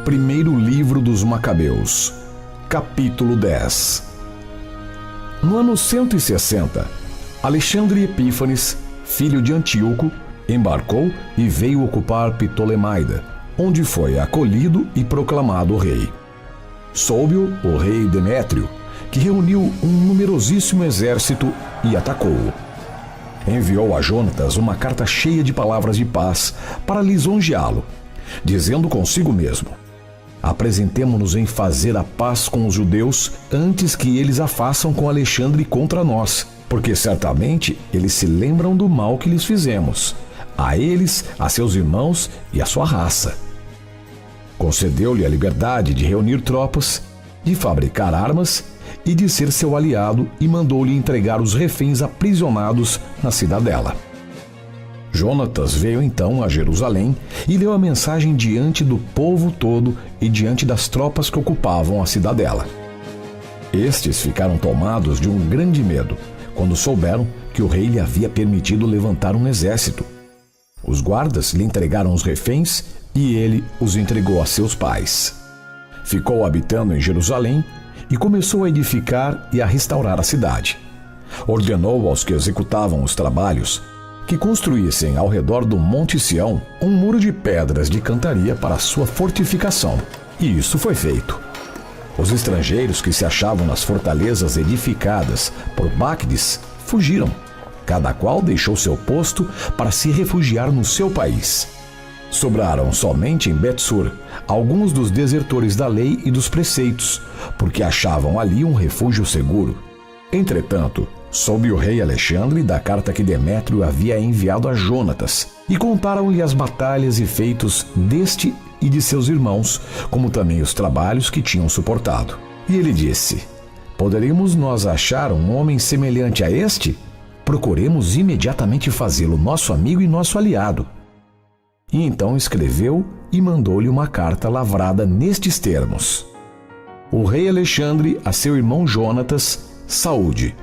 Primeiro livro dos Macabeus, capítulo 10. No ano 160, Alexandre Epífanes, filho de Antíoco, embarcou e veio ocupar Ptolemaida, onde foi acolhido e proclamado rei. Soube-o o rei Demétrio, que reuniu um numerosíssimo exército e atacou-o. Enviou a Jonatas uma carta cheia de palavras de paz para lisonjeá-lo, dizendo consigo mesmo: apresentemo-nos em fazer a paz com os judeus antes que eles a façam com Alexandre contra nós, porque certamente eles se lembram do mal que lhes fizemos, a eles, a seus irmãos e a sua raça. Concedeu-lhe a liberdade de reunir tropas, de fabricar armas e de ser seu aliado, e mandou-lhe entregar os reféns aprisionados na cidadela. Jonatas veio então a Jerusalém e leu a mensagem diante do povo todo e diante das tropas que ocupavam a cidadela. Estes ficaram tomados de um grande medo quando souberam que o rei lhe havia permitido levantar um exército. Os guardas lhe entregaram os reféns e ele os entregou a seus pais. Ficou habitando em Jerusalém e começou a edificar e a restaurar a cidade. Ordenou aos que executavam os trabalhos que construíssem ao redor do Monte Sião um muro de pedras de cantaria para sua fortificação. E isso foi feito. Os estrangeiros que se achavam nas fortalezas edificadas por Bacdes fugiram. Cada qual deixou seu posto para se refugiar no seu país. Sobraram somente em Bet-sur alguns dos desertores da lei e dos preceitos, porque achavam ali um refúgio seguro. Entretanto, soube o rei Alexandre da carta que Demétrio havia enviado a Jonatas, e contaram-lhe as batalhas e feitos deste e de seus irmãos, como também os trabalhos que tinham suportado. E ele disse: poderemos nós achar um homem semelhante a este? Procuremos imediatamente fazê-lo nosso amigo e nosso aliado. E então escreveu e mandou-lhe uma carta lavrada nestes termos: o rei Alexandre a seu irmão Jonatas, saúde.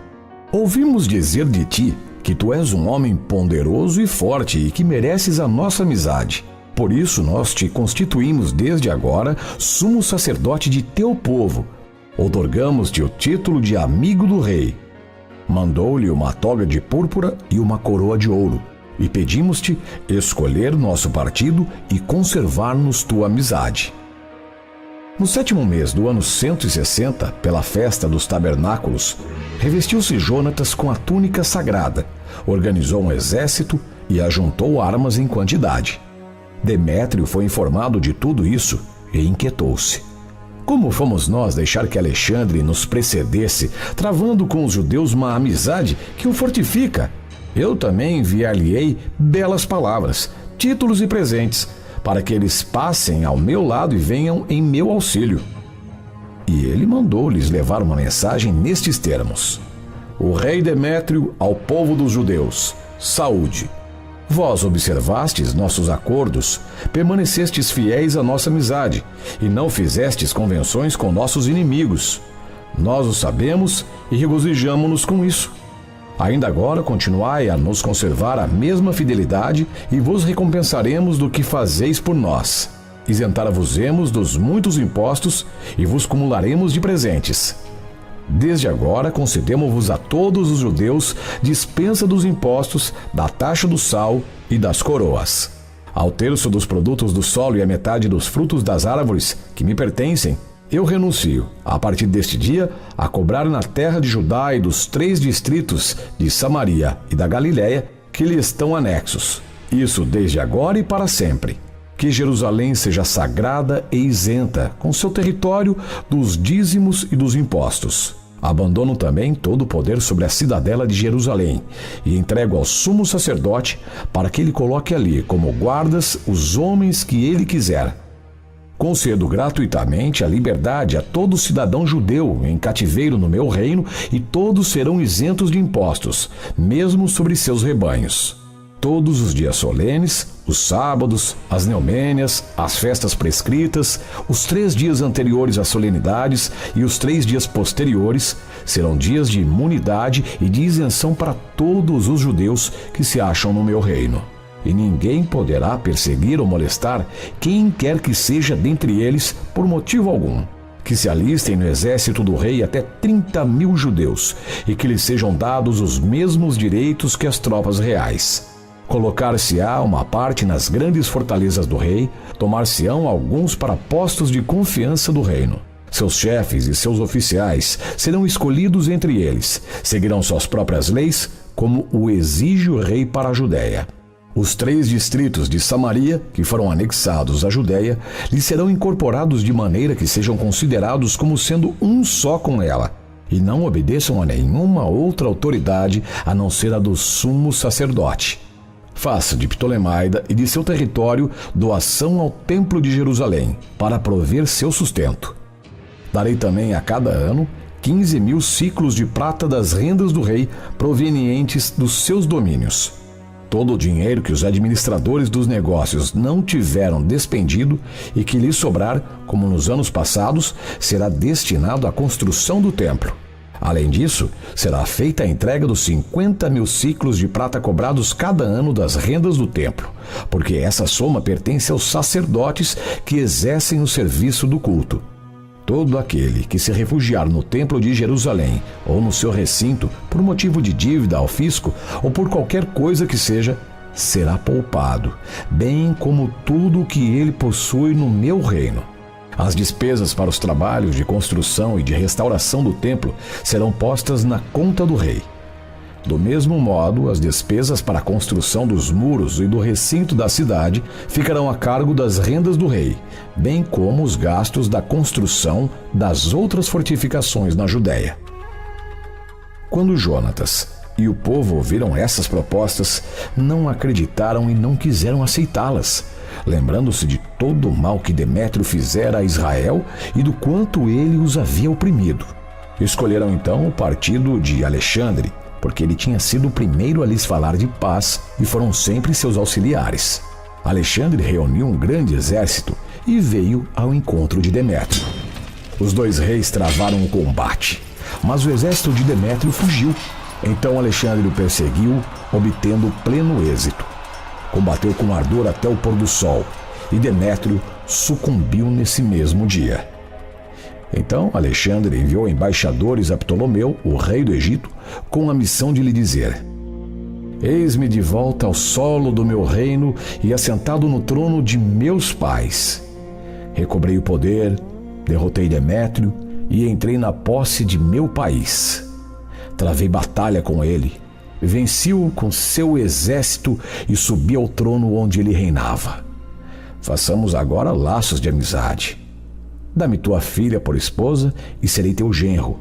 Ouvimos dizer de ti que tu és um homem ponderoso e forte e que mereces a nossa amizade. Por isso nós te constituímos desde agora sumo sacerdote de teu povo. Outorgamos-te o título de amigo do rei. Mandou-lhe uma toga de púrpura e uma coroa de ouro, e pedimos-te escolher nosso partido e conservar-nos tua amizade. No 7º mês do ano 160, pela festa dos tabernáculos, revestiu-se Jonatas com a túnica sagrada, organizou um exército e ajuntou armas em quantidade. Demétrio foi informado de tudo isso e inquietou-se. Como fomos nós deixar que Alexandre nos precedesse, travando com os judeus uma amizade que o fortifica? Eu também enviar-lhe-ei belas palavras, títulos e presentes, para que eles passem ao meu lado e venham em meu auxílio. E ele mandou-lhes levar uma mensagem nestes termos: o rei Demétrio ao povo dos judeus, saúde. Vós observastes nossos acordos, permanecestes fiéis à nossa amizade, e não fizestes convenções com nossos inimigos. Nós o sabemos e regozijamo-nos com isso. Ainda agora continuai a nos conservar a mesma fidelidade, e vos recompensaremos do que fazeis por nós. Isentara-vos-emos dos muitos impostos, e vos cumularemos de presentes. Desde agora concedemos-vos a todos os judeus dispensa dos impostos, da taxa do sal e das coroas. Ao terço dos produtos do solo e à metade dos frutos das árvores que me pertencem, eu renuncio, a partir deste dia, a cobrar na terra de Judá e dos 3 distritos de Samaria e da Galiléia que lhe estão anexos. Isso desde agora e para sempre. Que Jerusalém seja sagrada e isenta, com seu território, dos dízimos e dos impostos. Abandono também todo o poder sobre a cidadela de Jerusalém e entrego ao sumo sacerdote para que ele coloque ali como guardas os homens que ele quiser. Concedo gratuitamente a liberdade a todo cidadão judeu em cativeiro no meu reino, e todos serão isentos de impostos, mesmo sobre seus rebanhos. Todos os dias solenes, os sábados, as neumênias, as festas prescritas, os 3 dias anteriores às solenidades e os 3 dias posteriores serão dias de imunidade e de isenção para todos os judeus que se acham no meu reino. e ninguém poderá perseguir ou molestar quem quer que seja dentre eles por motivo algum. Que se alistem no exército do rei até 30.000 judeus, e que lhes sejam dados os mesmos direitos que as tropas reais. Colocar-se-á uma parte nas grandes fortalezas do rei, tomar-se-ão alguns para postos de confiança do reino. Seus chefes e seus oficiais serão escolhidos entre eles, seguirão suas próprias leis, como o exige o rei para a Judéia. Os 3 distritos de Samaria, que foram anexados à Judéia, lhes serão incorporados de maneira que sejam considerados como sendo um só com ela, e não obedeçam a nenhuma outra autoridade a não ser a do sumo sacerdote. Faça de Ptolemaida e de seu território doação ao templo de Jerusalém, para prover seu sustento. Darei também a cada ano 15.000 ciclos de prata das rendas do rei provenientes dos seus domínios. Todo o dinheiro que os administradores dos negócios não tiveram despendido e que lhes sobrar, como nos anos passados, será destinado à construção do templo. Além disso, será feita a entrega dos 50.000 ciclos de prata cobrados cada ano das rendas do templo, porque essa soma pertence aos sacerdotes que exercem o serviço do culto. Todo aquele que se refugiar no templo de Jerusalém ou no seu recinto por motivo de dívida ao fisco ou por qualquer coisa que seja, será poupado, bem como tudo o que ele possui no meu reino. As despesas para os trabalhos de construção e de restauração do templo serão postas na conta do rei. Do mesmo modo, as despesas para a construção dos muros e do recinto da cidade ficarão a cargo das rendas do rei, bem como os gastos da construção das outras fortificações na Judéia. Quando Jonatas e o povo ouviram essas propostas, não acreditaram e não quiseram aceitá-las, lembrando-se de todo o mal que Demétrio fizera a Israel e do quanto ele os havia oprimido. Escolheram então o partido de Alexandre, porque ele tinha sido o primeiro a lhes falar de paz e foram sempre seus auxiliares. Alexandre reuniu um grande exército e veio ao encontro de Demétrio. Os 2 reis travaram um combate, mas o exército de Demétrio fugiu. Então Alexandre o perseguiu, obtendo pleno êxito. Combateu com ardor até o pôr do sol, e Demétrio sucumbiu nesse mesmo dia. Então Alexandre enviou embaixadores a Ptolomeu, o rei do Egito, com a missão de lhe dizer: Eis-me de volta ao solo do meu reino e assentado no trono de meus pais. Recobrei o poder, derrotei Demétrio e entrei na posse de meu país. Travei batalha com ele, venci-o com seu exército e subi ao trono onde ele reinava. Façamos agora laços de amizade. Dá-me tua filha por esposa e serei teu genro,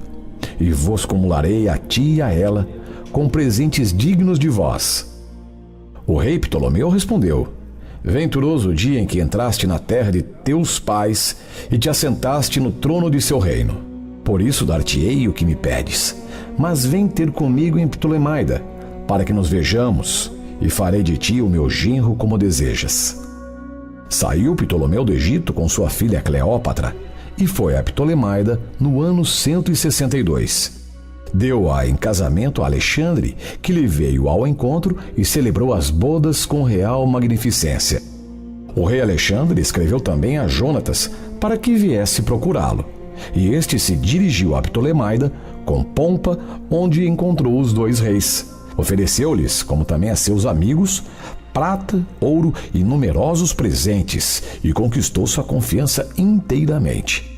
e vos cumularei a ti e a ela com presentes dignos de vós. O rei Ptolomeu respondeu: Venturoso o dia em que entraste na terra de teus pais e te assentaste no trono de seu reino. Por isso dar-te-ei o que me pedes, mas vem ter comigo em Ptolemaida, para que nos vejamos, e farei de ti o meu genro como desejas. Saiu Ptolomeu do Egito com sua filha Cleópatra e foi a Ptolemaida no ano 162. Deu-a em casamento a Alexandre, que lhe veio ao encontro e celebrou as bodas com real magnificência. O rei Alexandre escreveu também a Jonatas para que viesse procurá-lo, e este se dirigiu a Ptolemaida com pompa, onde encontrou os 2 reis. Ofereceu-lhes, como também a seus amigos, prata, ouro e numerosos presentes, e conquistou sua confiança inteiramente.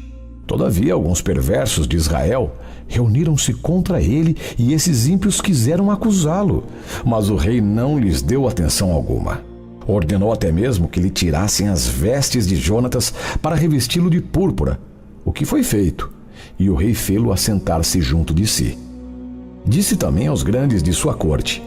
Todavia, alguns perversos de Israel reuniram-se contra ele e esses ímpios quiseram acusá-lo, mas o rei não lhes deu atenção alguma. Ordenou até mesmo que lhe tirassem as vestes de Jonatas para revesti-lo de púrpura, o que foi feito, e o rei fê-lo assentar-se junto de si. Disse também aos grandes de sua corte: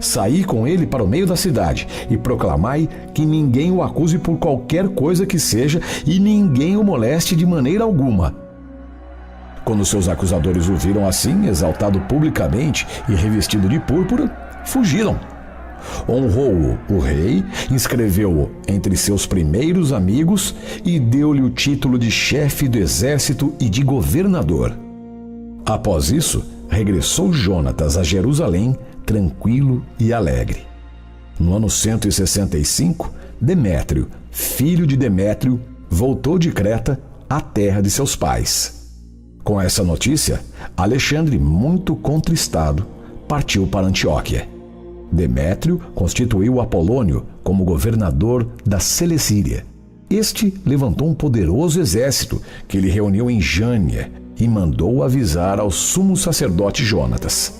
Saí com ele para o meio da cidade e proclamai que ninguém o acuse por qualquer coisa que seja e ninguém o moleste de maneira alguma. Quando seus acusadores o viram assim, exaltado publicamente e revestido de púrpura, fugiram. Honrou-o o rei, inscreveu-o entre seus primeiros amigos e deu-lhe o título de chefe do exército e de governador. Após isso, regressou Jonatas a Jerusalém, tranquilo e alegre. No ano 165, Demétrio, filho de Demétrio, voltou de Creta à terra de seus pais. Com essa notícia, Alexandre, muito contristado, partiu para Antioquia. Demétrio constituiu Apolônio como governador da Celecíria. Este levantou um poderoso exército que ele reuniu em Jânia e mandou avisar ao sumo sacerdote Jonatas: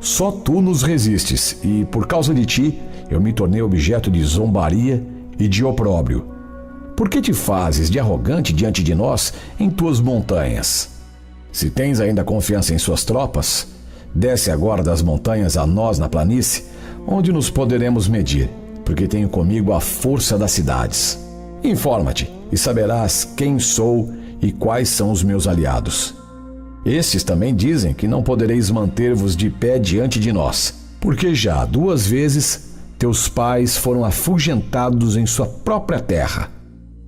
só tu nos resistes, e por causa de ti eu me tornei objeto de zombaria e de opróbrio. Por que te fazes de arrogante diante de nós em tuas montanhas? Se tens ainda confiança em suas tropas, desce agora das montanhas a nós na planície, onde nos poderemos medir, porque tenho comigo a força das cidades. Informa-te e saberás quem sou e quais são os meus aliados. Estes também dizem que não podereis manter-vos de pé diante de nós, porque já 2 vezes teus pais foram afugentados em sua própria terra.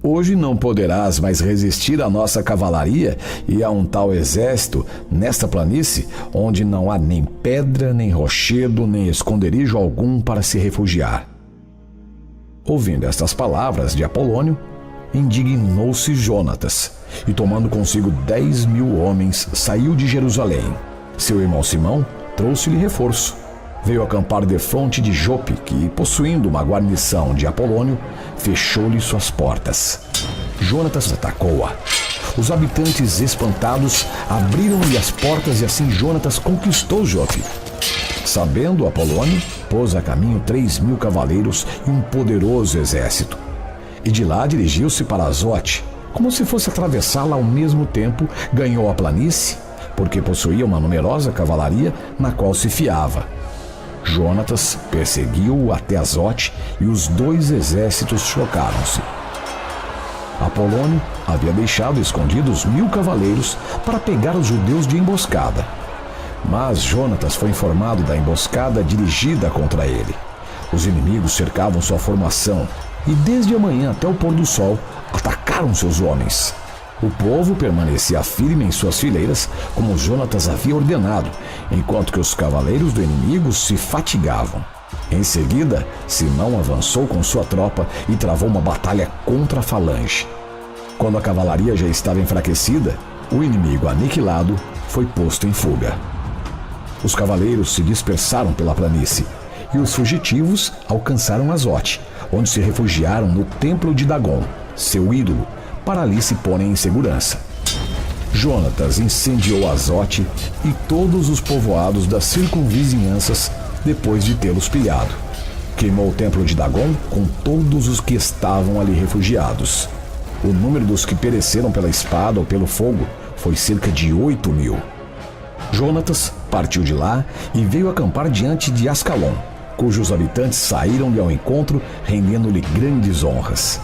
Hoje não poderás mais resistir à nossa cavalaria e a um tal exército nesta planície, onde não há nem pedra, nem rochedo, nem esconderijo algum para se refugiar. Ouvindo estas palavras de Apolônio, indignou-se Jonatas, e tomando consigo 10.000 homens, saiu de Jerusalém. Seu irmão Simão trouxe-lhe reforço. Veio acampar defronte de Jope, que, possuindo uma guarnição de Apolônio, fechou-lhe suas portas. Jonatas atacou-a. Os habitantes, espantados, abriram-lhe as portas e assim Jonatas conquistou Jope. Sabendo Apolônio, pôs a caminho 3.000 cavaleiros e um poderoso exército. E de lá dirigiu-se para Azote. Como se fosse atravessá-la ao mesmo tempo, ganhou a planície, porque possuía uma numerosa cavalaria na qual se fiava. Jonatas perseguiu-o até Azote e os 2 exércitos chocaram-se. Apolônio havia deixado escondidos 1.000 cavaleiros para pegar os judeus de emboscada. Mas Jonatas foi informado da emboscada dirigida contra ele. Os inimigos cercavam sua formação e desde a manhã até o pôr do sol atacaram seus homens. O povo permanecia firme em suas fileiras, como Jonatas havia ordenado, enquanto que os cavaleiros do inimigo se fatigavam. Em seguida, Simão avançou com sua tropa e travou uma batalha contra a falange. Quando a cavalaria já estava enfraquecida, o inimigo aniquilado foi posto em fuga. Os cavaleiros se dispersaram pela planície e os fugitivos alcançaram Azote, onde se refugiaram no templo de Dagom, seu ídolo, para ali se porem em segurança. Jonatas incendiou Azote e todos os povoados das circunvizinhanças depois de tê-los pilhado. Queimou o templo de Dagom com todos os que estavam ali refugiados. O número dos que pereceram pela espada ou pelo fogo foi cerca de 8.000. Jonatas partiu de lá e veio acampar diante de Ascalon, cujos habitantes saíram-lhe ao encontro, rendendo-lhe grandes honras.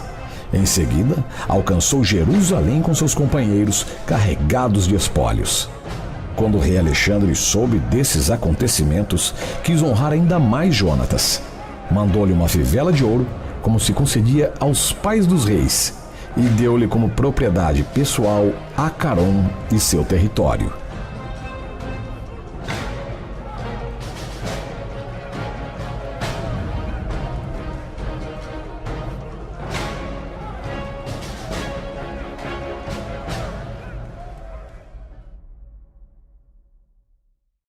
Em seguida, alcançou Jerusalém com seus companheiros, carregados de espólios. Quando o rei Alexandre soube desses acontecimentos, quis honrar ainda mais Jonatas. Mandou-lhe uma fivela de ouro, como se concedia aos pais dos reis, e deu-lhe como propriedade pessoal Acaron e seu território.